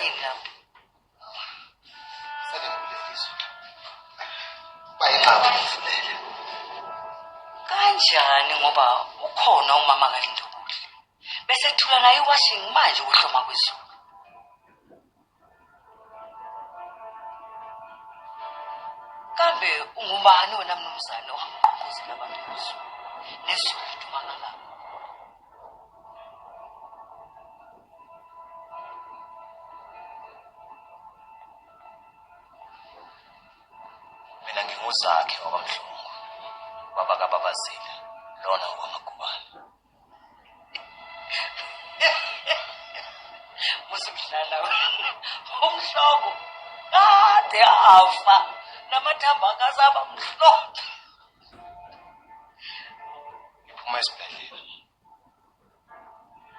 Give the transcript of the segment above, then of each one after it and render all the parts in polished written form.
yini lapho? Sele ngilelizwe. Bayinqaba ukuvumela. Kanjani ngoba ukhona umama kaLindobule. Bese thula naye iwashing manje uhloma kwezulu. Kambe ungubani wena mnumzane ohambaqhuzela abantu bezulu? Nezulu lidumangala. Mina nginguzakhe wakwamhlungu. Baba kaBabazela lona wamakubani. Musumdlala umhloko kade afa namathamba akazaba mhlophe. Ngiphuma esibhedlela.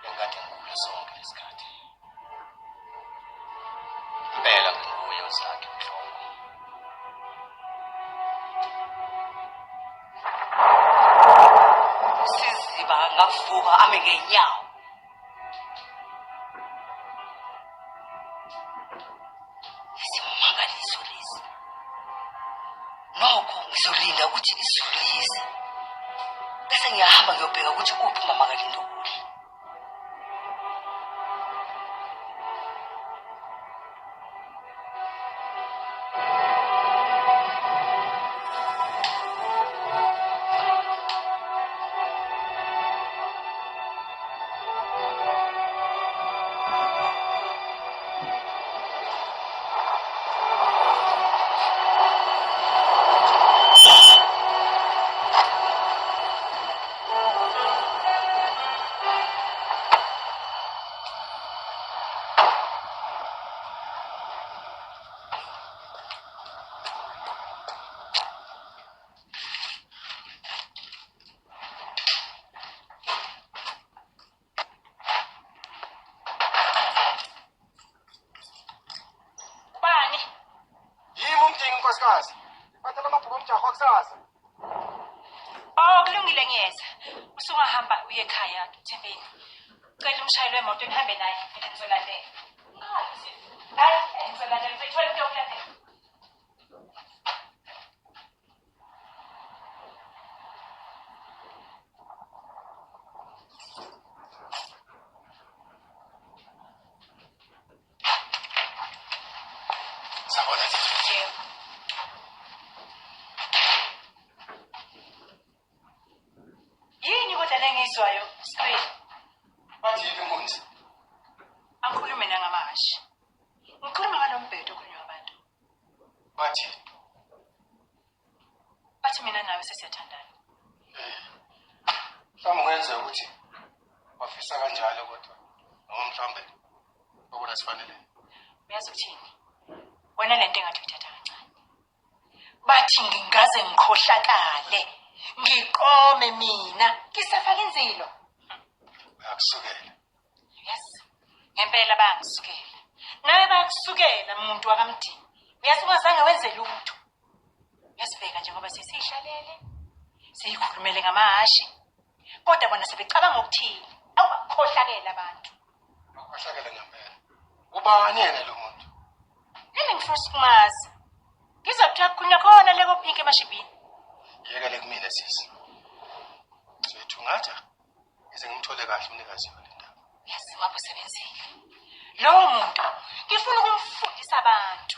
Engade ngikule sonke lesikhathi. Impela nguye uzakhe umhloko. Siziba ngavuka ame ngenyawo. Isimangaliso lesi. Nokho ngizolinda ukuthi isulise. Bese ngiyahamba ngiyobheka ukuthi kuphi umama kaLindobule. Nkosikazi, bathela amabhuku omjaho akusasa. Kulungile ngiyeza. Usungahamba uye ekhaya Thembeni. Ucela umshayeli wemoto ngihambe naye, mina ngizolandela. Hayi, ngizolandela ngizothola into yokulandela. Sabona yini kodwa lengizwayo screen? bathi inkunzi. Angikhulumi ngamahashi. Ngikhuluma ngalombhedo kunywa abantu. Bathi mina nawe sesiyathandana. Mhlawumbe ungenza ukuthi wafisa kanjalo kodwa noma mhlawumbe ukuna sifanele. Uyazi ukuthini? Wena lento engathi uyithatha kancane. Bathi ngingaze ngikhohlakale. Ngiqome mina, ngisafaka inzilo. Bayakusukela. Yes. Ngempela bayakusukela. Nawe bayakusukela umuntu wakamdini. Uyazi ungazange wenze lutho. Uyasibheka njengoba sesihlalele. Siyikhulumele ngamahashi. Kodwa bona sebecabanga ukuthini? Awubakhohlakela abantu. Bakhohlakela ngempela. Ubani yena lo muntu? Yini ngifuna ukumazi. Ngizothatha kunya khona leko pink emashibini. Yekele kumina sisi. Sithungatha ize ngimthole kahle umnikazi wale ndaba. Yazi wabusebenzile. Lo muntu ngifuna ukumfundisa abantu.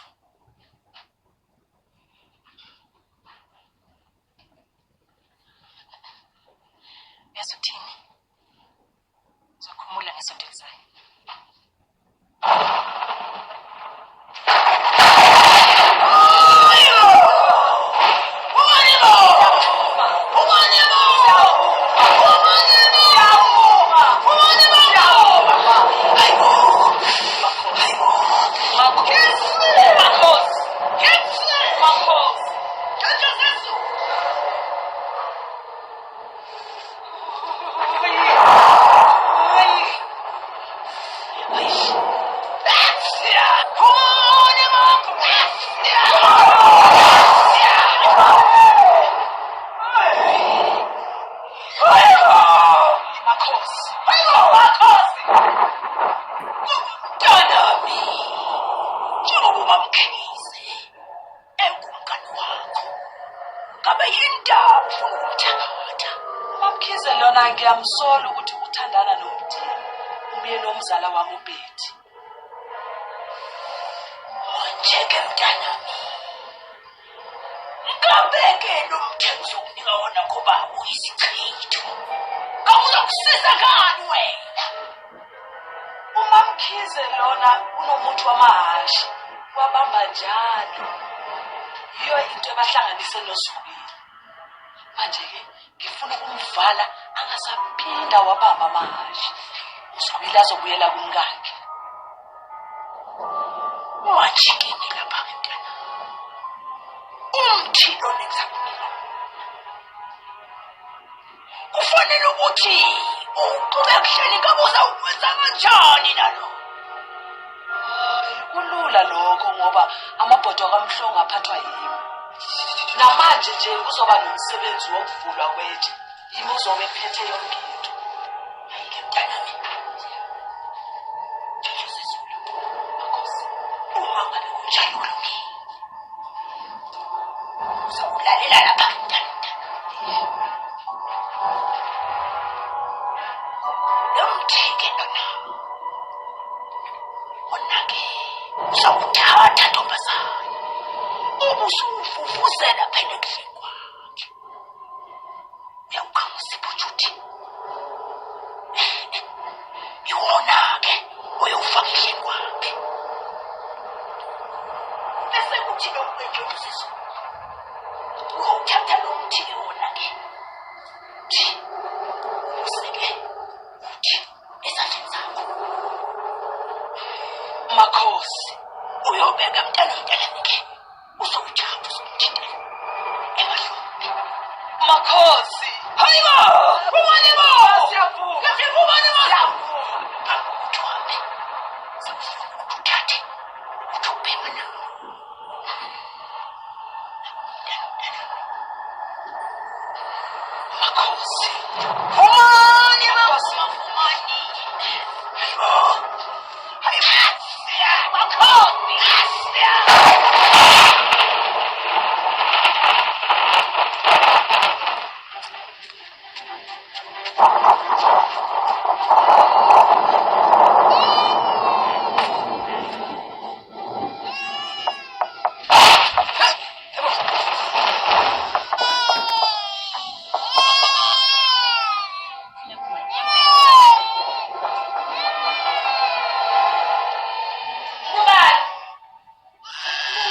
Yazi uthini? Uzokhumula ngesonto elizayo. umamkhize engumngani wakho. Ngabe yindaba ufuna ukumthatha? Umamkhize lona ngiyamsola ukuthi uthandana noMtini, umyeni womzala wami uBethi. Manje-ke mntanami, ngabeke lo mthetho sokunika wona ngoba uyisichitho. Kamuzokusiza ngani wena? UMamkhize lona unomuntu wamahashi, wabamba njalo. Yiyo into ebahlanganise noSibili. Manje-ke ngifuna ukumvala angasaphinda wabamba amahashi. uSibili azobuyela kumkakhe. Wajikene lapha-ke mntana. Umthilo nengizakunika kufanele ukuthi uqhubekuhleni ngabuza ukwenza kanjani nalo. Kulula lokho ngoba amabhodo kaMhlongo aphathwa yimi. Namanje nje kuzoba nomsebenzi wokuvulwa kwetshe. Yimi uzobe ephethe yonke into. Hayi-ke mntanami, Jojo Sisulu, Makhosi, uma ngabe kunjalo Lungile, uzawulalela lapha mntana. Umthike lona wona-ke uzawuthatha ntombazane ubusufufuzela phela ekudleni kwakhe. Uyawukhamusipha ujuthi iwona-ke uyowufaka ekudleni kwakhe. Bese kuthi lokhu-ke nje uSisulu uyowuthatha lo mthike wona-ke useke uthi ezandleni zakho. Makhosi, Uyobeka mntanami-ke uzowujapha uzomthintela emahlombe. Makhosi. Hayibo! Umanimo! Siyavuma. Ngiyafika umanimo! Akukuthi uhambe. Sekufuna ukuthi uthathe uthi ubhema nawo. Makhosi. Umanimo! Mafumani! Hayibo! Hayibo! Makhosi!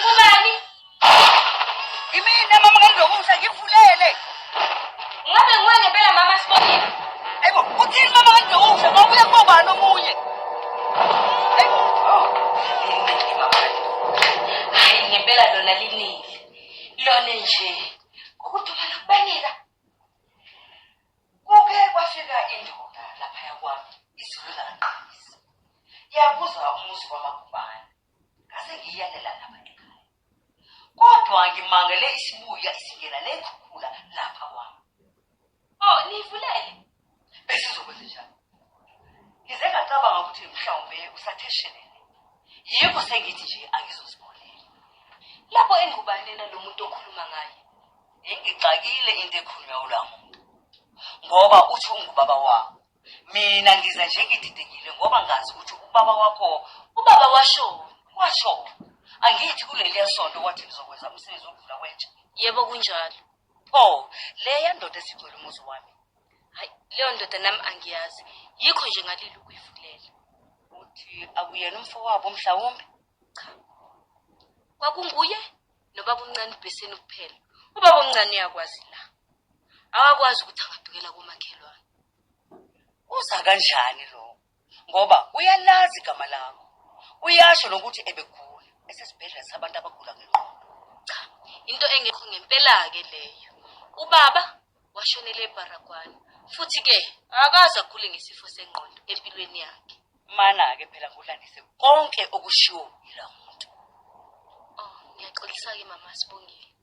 Ngubani? Imina mama kaNdlovusa ngivulele. Ngabe nguwe ngempela mama Sibongile? Hayibo, uthini mama kaNdlovusa? Ngawubuya kubani omunye? Linile mama. Hayi ngempela lona linile. Lona nje. Ukudumala kubanika. Kuke kwafika indoda lapha yakwami. Izulu laqinisa. Yabuza umuzi kwaMagubane. Ngase ngiyalela lapha ekhaya. Kodwa ngimangele isibuya isingena nekhukhula lapha kwami. Oh, nivulele. Besizokwenza njani? Ngize ngacabanga ukuthi mhlawumbe usatheshelele. Yikho sengithi nje angizosibolela. Lapho engubanena lo muntu okhuluma ngaye. Ngicakile into ekhulunywa ula muntu. Ngoba uthi ungubaba wakho. Mina ngiza nje ngididekile ngoba ngazi ukuthi ubaba wakho Ubaba washo. washo. Angithi kuleli sonto wathi ngizokwenza umsebenzi wokuvula kwentsha. Yebo kunjalo. Oh, leya ndoda esicwele umuzi wami. Hayi, leyo ndoda nami angiyazi. Yikho nje ngalile ukuyivulela. Uthi akuyena umfowabo mhlawumbe? Cha. Kwakunguye nobaba uncane ubheseni kuphela. Ubaba omncane uyakwazi la. Awakwazi ukuthi angadukela komakhelwane. Uza kanjani lo? Ngoba uyalazi igama lakho. Uyasho nokuthi ebegula esesibhedlela sabantu abagula ngengqondo. Cha, into engekho ngempela ke leyo. Ubaba washonela eBarakwane. Futhi ke akaze agule ngesifo sengqondo empilweni yakhe. Mana ke phela ngolandise konke okushiwo yila muntu. Oh, ngiyaxolisa ke mama Sibongile.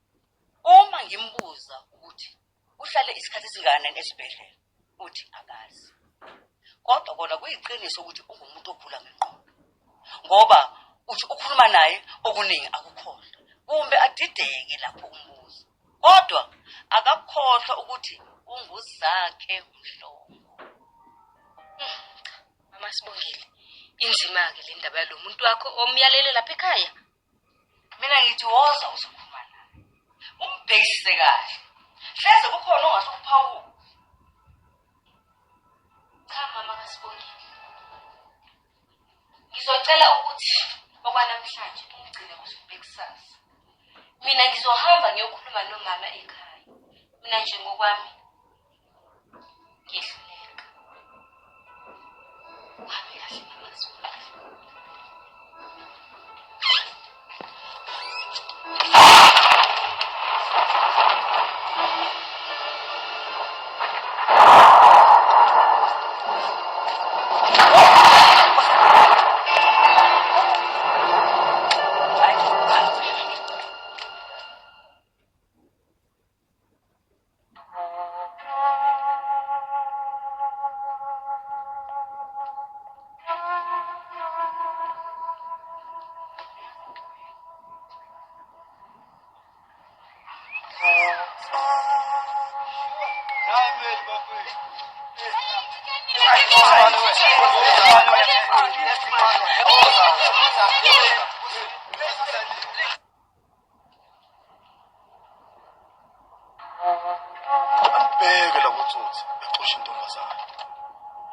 Uma ngimbuza ukuthi uhlale isikhathi esingana esibhedlela, uthi akazi. Kodwa kona kuyiqiniso ukuthi ungumuntu ogula ngengqondo. Ngoba uthi ukhuluma naye okuningi akukhohlwa kumbe adideke lapho umbuzo kodwa akakhohlwa ukuthi unguzakhe umhlobo. Mama Sibongile, inzima ke le ndaba yalo muntu wakho omyalele lapha ekhaya. Mina ngithi woza uzokhuluma naye umbhekisise kahle hleze kukhona ongasukuphawu. Cha mama kaSibongile, ngizocela ukuthi okwanamhlanje ungigcine kusubhekusasa. Mina ngizohamba ngiyokhuluma nomama ekhaya. Mina nje ngokwami ngihluleka. Uhambe kahle mama Sibongile. Ambheke la kutsotsi exosha intombazane.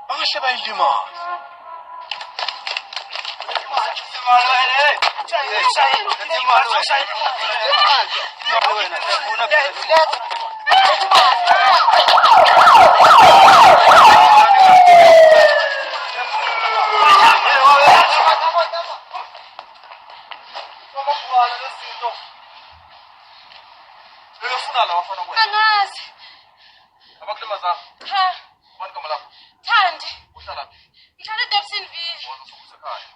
Bangahle bayilimaza. Angazi. Abakulimaza. Cha, Abantu kama lapho. Thandi. Uhlala phi? Ngihlala eDobsonville. Usekhaya.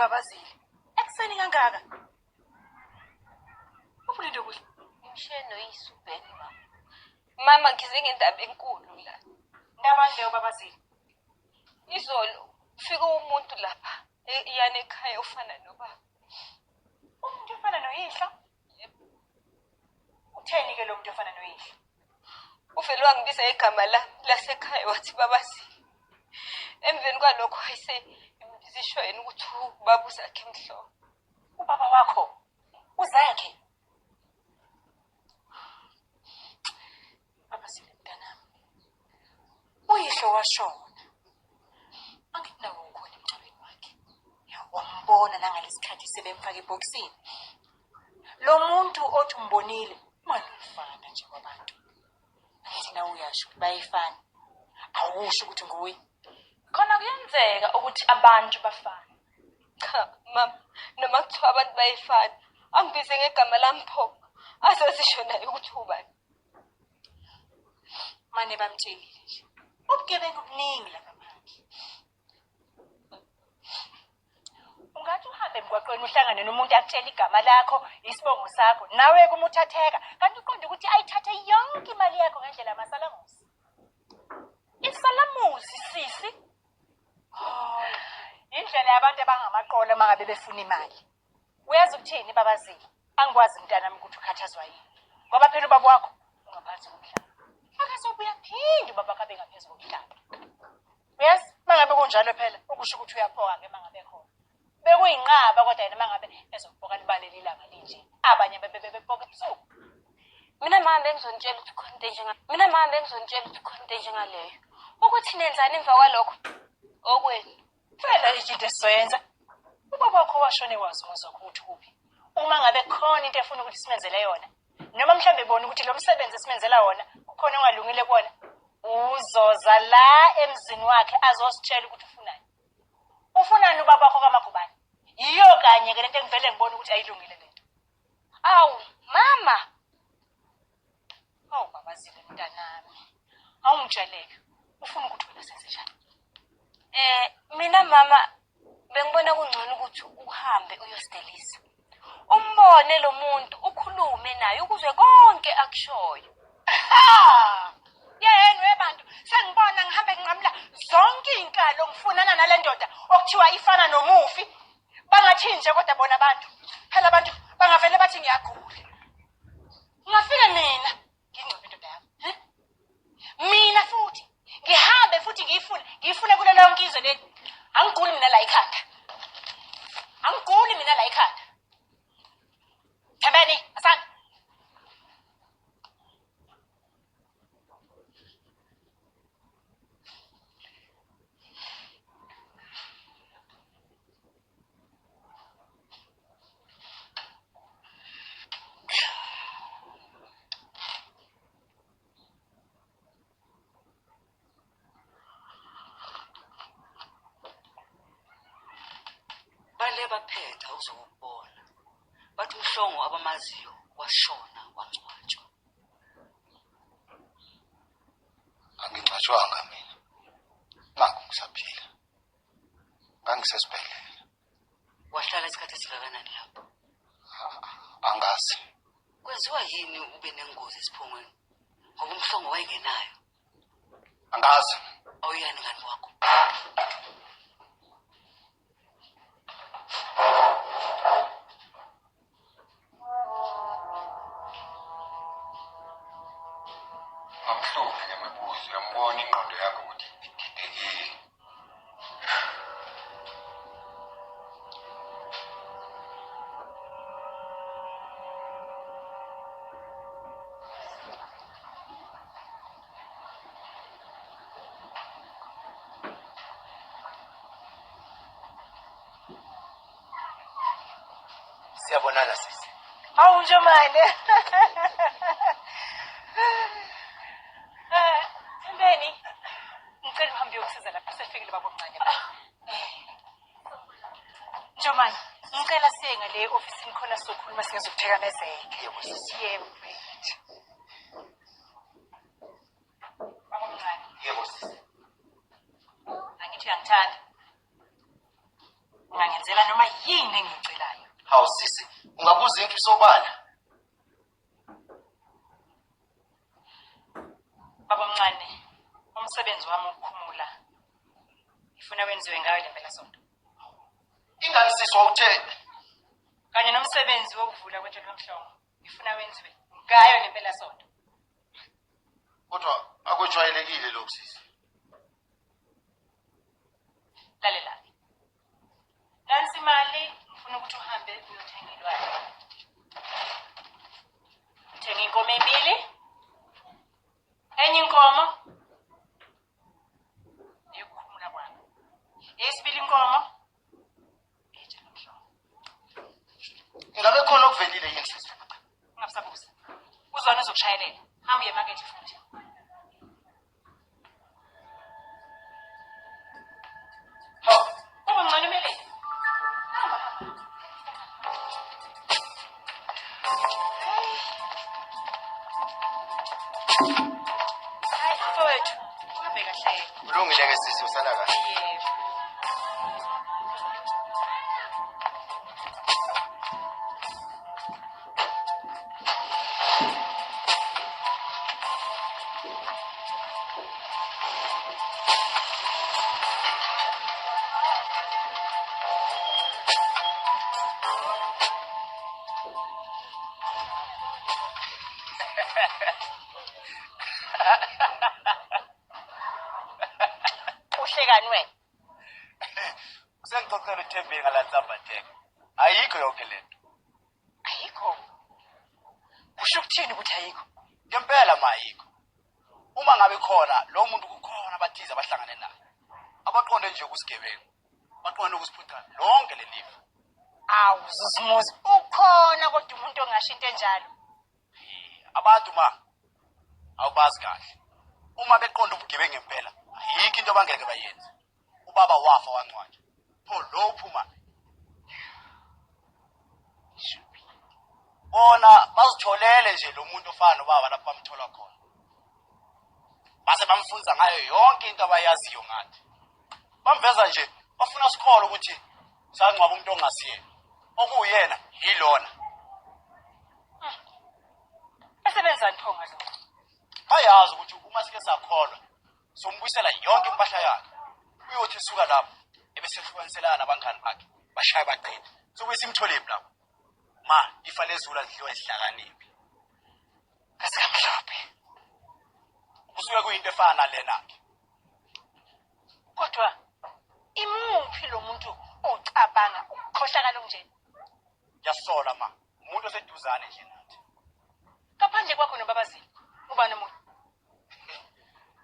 babazile. Ekuseni kangaka. Ufulile kuhle. Umsheno yisubheni mama. Mama ngize ngendaba enkulu la. Ndaba leyo babazile. Izolo ufike umuntu lapha iyane ekhaya ufana nobaba. Umuntu ofana noyihlo. Utheni ke lo muntu ofana noyihlo? Uvele wangibiza igama lasekhaya wathi babazile. Emveni kwalokho ayisebizisho yena ukuthi ubaba uzakhe emhlobo. Ubaba wakho uzakhe. Babazile mntanami. Uyihlo washona. Anginawo ukhona emncwabeni wakhe. Wambona nangalesikhathi sebemfaka ebhokisini. Lo muntu othi umbonile manufana nje kwabantu. Angithi nawe uyasho bayifana. Awusho ukuthi nguwe. Khona kuyenzeka ukuthi abantu bafana. Cha mama, noma kuthiwa abantu bayifana, angibize ngegama lampho. Azozisho naye ukuthi ubani. Mane bamtshelile nje. Ubugebengu buningi lapha phandle. Ungathi uhambe emgwaqweni uhlangane nomuntu akutshela igama lakho, isibongo sakho, nawe kumuthatheka, kanti uqonde ukuthi ayithathe yonke imali yakho ngendlela yamasalamusi. Isalamusi sisi. Hayi, indlela yabantu abangamaqolo mangabe befuna imali. Uyazi ukuthini babazile? Angikwazi mntanami ukuthi ukhathazwa yini. Ngoba phela ubaba wakho ungaphansi komhlaba. Akasobuya phinde ubaba kabe ngaphezulu komhlaba. Uyazi mangabe kunjalo phela ukusho ukuthi uyaphoka ke mangabe khona. Bekuyinqaba kodwa yena mangabe ezobhoka libaleli ilanga linje. Abanye bebephoka ebusuku. Mina mama bengizonitshela ukuthi khona into njengaleyo. Ukuthi nenzani emva kwalokho? Okwenu. Phela izinto esizoyenza. Ubaba wakho washone wazi ukuthi kuphi. Uma ngabe khona into efuna ukuthi simenzele yona, noma mhlambe bona ukuthi lo msebenzi esimenzela wona kukhona ongalungile kuona, uzoza la emzini wakhe azositshela ukuthi ufunani. Ufunani ubaba wakho kaMagubane? Yiyo kanye ke lento engivele ngibona ukuthi ayilungile lento. Awu mama. Awu babazile mntanami. Awungitsheleke. Ufuna ukuthi wena senze njani? Mina mama bengibona kungcono ukuthi uhambe uyosidelisa. Umbone lo muntu ukhulume naye ukuze konke akushoyo. Yena webantu sengibona ngihambe nginqamla zonke izinkalo ngifunana nale ndoda okuthiwa ifana nomufi. Bangathi nje kodwa bona abantu. Phela abantu bangavele bathi ngiyagula. Ngafika mina ngingcobe indoda yami. Mina futhi ngihambe futhi ngifune kule lonke izwe leli. Angiguli mina la ekhanda. Thembeni, asana. Bale baphetha uzokubona. Bathi umhlongo abamaziyo washona wangcwatshwa. Angingcwatshwanga mina. Nakho ngisaphila. Ngangisesibhedlela. Wahlala isikhathi esingakanani lapho? Angazi. Kwenziwa yini ube nengozi esiphongweni? Ngoba umhlongo wayengenayo. Angazi. Awuyani ngani wakho? Amhlophe ngemibuzo yambona ingqondo yakho ukuthi ididekile. Siyabonana sisi. Awu nje manje. Thembeni. Ngicela uhambe uyokusiza lapha sefikile baba omncane. Njomani, ngicela siye ngale ofisini khona sokhuluma singezokuthekamezeka. Yebo sisi. Yebo mfethu. Baba omncane. Yebo sisi. Angithi uyangithanda. ungangenzela noma yini engiyicelayo. Hawu sisi, ungabuza into isobala. Baba mncane, umsebenzi wami ukukhumula. Ngifuna wenziwe ngayo le mpelasonto. Ingani sisi wawuthe? Kanye nomsebenzi wokuvula kwetshelo lomhlongo. Ngifuna wenziwe ngayo le mpelasonto. Kodwa akwejwayelekile lokho sisi. Lalela. Nansi imali, ngifuna ukuthi uhambe uyothenga ilwane. Uthenga inkomo embili. Enye inkomo. Yokukhumula kwami. Eyesibili inkomo. Etshelo lomhlongo. Ingabe khona okuvelile yini sisi? Ungabusabuza. Uzwana uzokushayelela. Hamba uye emakethe futhi. Hawu, Baba mncane Meleli. Hayi mfowethu, uhambe kahle. kulungile ke sisi usala kahle. Yebo. Uhlekani wena? Usengixoxela uThembi ngalaNsambatheka. Ayikho yonke lento. Ayikho. Kusho ukuthini ukuthi ayikho? Ngempela ayikho. Uma ngabe khona lo muntu kukhona abathize abahlangane naye. Abaqonde nje ukusigebengu. Baqonde ukusiphutha lonke lelifa. Awu Zuzumuzi, ukhona kodwa umuntu ongasho into enjalo. Abantu awubazi kahle. Uma beqonda ubugebengu ngempela, ayikho into abangeke bayenze. Ubaba wafa wancwatshwa. Pho lo uphuma. Bona bazitholele nje lo muntu ofana nobaba lapho bamthola khona. Base bamfunza ngayo yonke into abayaziyo ngathi. Bamveza nje bafuna sikhole ukuthi sangcwaba umuntu ongasiyena. Okuyena yilona. Esebenzani pho ngalo? Bayazi ukuthi uma sike sakholwa sombuyisela yonke impahla yakhe. Uyothi suka lapho ebesehlukanisela nabangani bakhe bashaya baqeda. Sobe simthole lapho. Ma ifa lezulu adliwa isihlakaniphi. Asikamhlophe. Kusuke kuyinto efana lena ke. Kodwa imuphi lo muntu ocabanga ukukhohlakala onjena? Yasola ma. Umuntu oseduzane nje nathi. Kaphandle kwakho nobabazini. Uba nomuntu.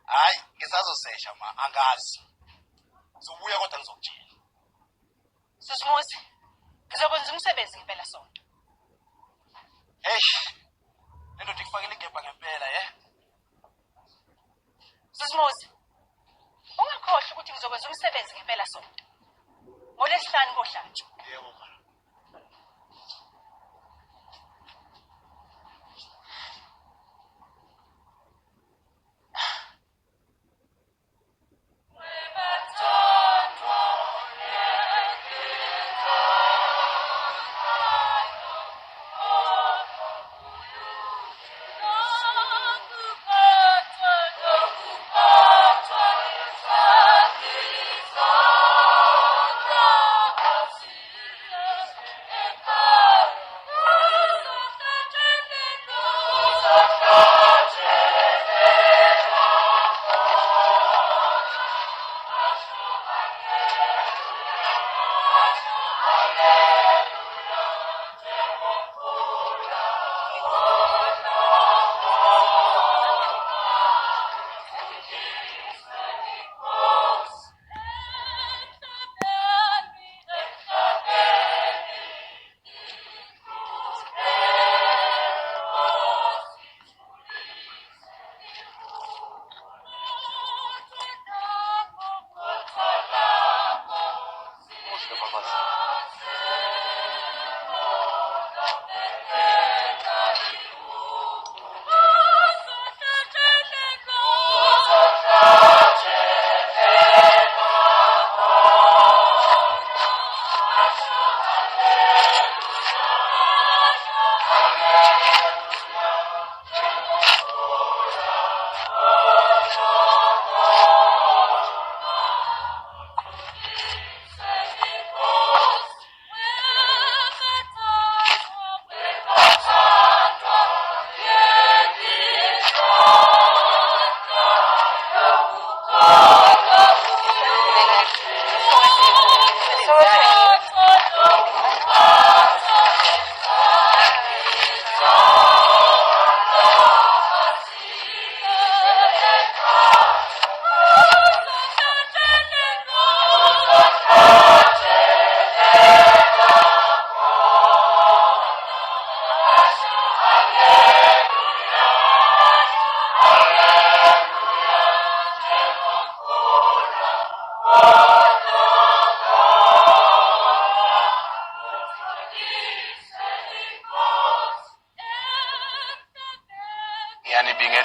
Hayi, ngisazosesha ma, angazi. Sobuya kodwa ngizokutshela. Susumuzi. Ngizokwenza umsebenzi ngempela sonto. Lento ndikufakele igebha ngempela, Susumuzi. Ungakhohlwa ukuthi ngizokwenza umsebenzi ngempela sonto. NgoLwesihlanu kohlatshwa. Yebo ma.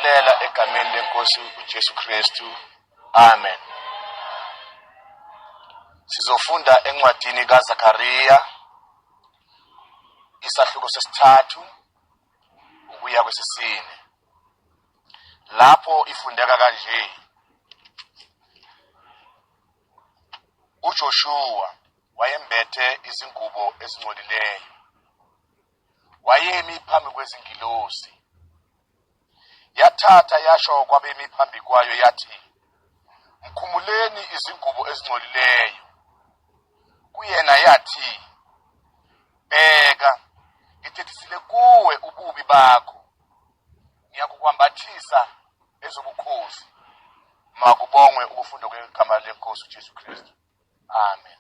Siyakuphumelela egameni lenkosi uJesu Kristu. Amen. Sizofunda encwadini kaZakhariya isahluko sesithathu ukuya kwesisine. Lapho ifundeka kanje. uJoshua wayembethe izingubo ezingcolileyo. Wayemi phambi kwezingilosi. Yathatha yasho kwabemi phambi kwayo yathi, mkhumuleni izingubo ezingcolileyo. Kuyena yathi, bheka, ngithethisile kuwe ububi bakho. Ngiyakukwambathisa ezobukhosi. Makubongwe ukufundwa kwegama lenkosi uJesu Kristu. Amen.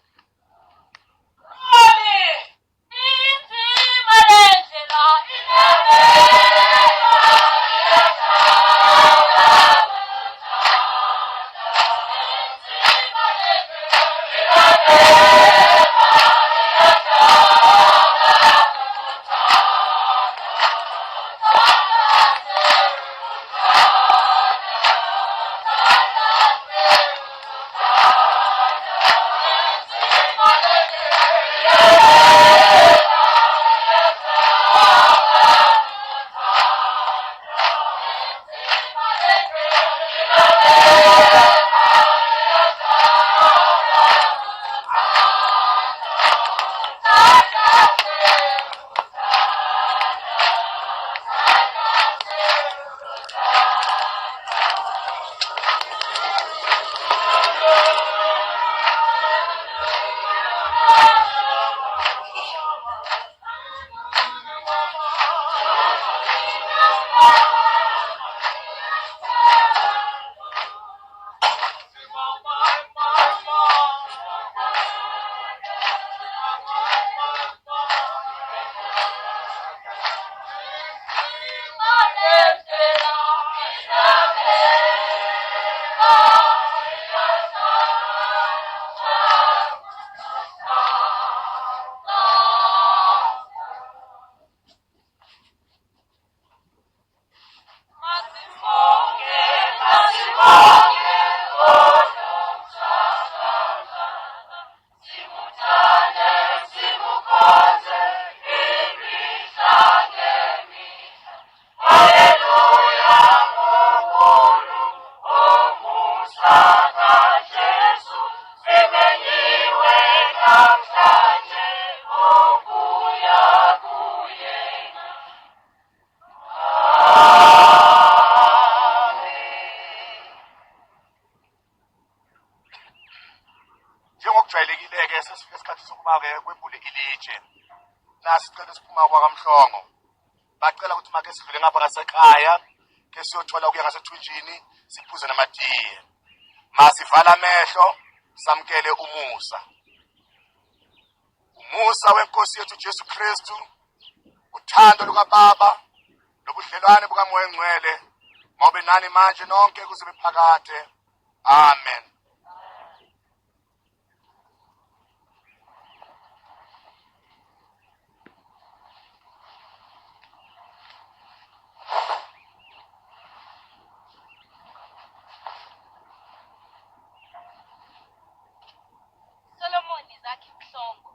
Njengokujwayelekile-ke sesifike isikhathi sokuba-ke kwembule ilitshe. Nasi sicela siphuma kwakamhlongo. Bacela ukuthi make sidlule ngapha ngasekhaya ke siyothola ukuya ngasethunjini siphuze namatiye. Masivala amehlo samkele umusa. Umusa wenkosi yethu Jesu Kristu, uthando lukaBaba nobudlelwane bukaMoya Ngcwele mawube nani manje nonke kuze bephakade. Amen. Solomon Isaac Mhlongo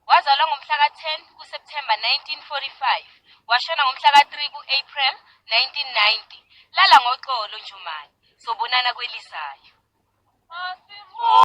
wazalwa ngomhla ka-10 kuSepthemba 1945 washona ngomhla ka-3 ku-April 1990. Lala ngoxolo Njumani, sobonana kwelizayo.